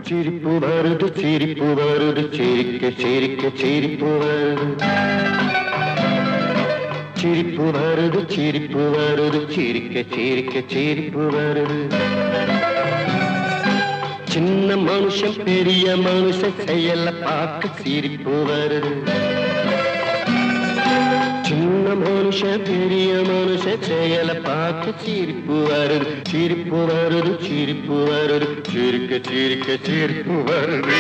சிரிப்பு வருது சிரிப்பு வருது சிரிக்க சிரிக்க சிரிப்பு வருது சிரிப்பு வருது சிரிப்பு வருது சிரிக்க சிரிக்க சிரிப்பு வருது சின்ன மனுஷன் பெரிய மனுஷன் செயல பார்க்க சிரிப்பு வருது சின்ன மனுஷன் பெரிய மனுஷன் செயல பார்க்க சிரிப்பு வருது சிரிப்பு வருது சிரிப்பு வருது சிரிக்க சிரிக்க சிரிப்பு வருது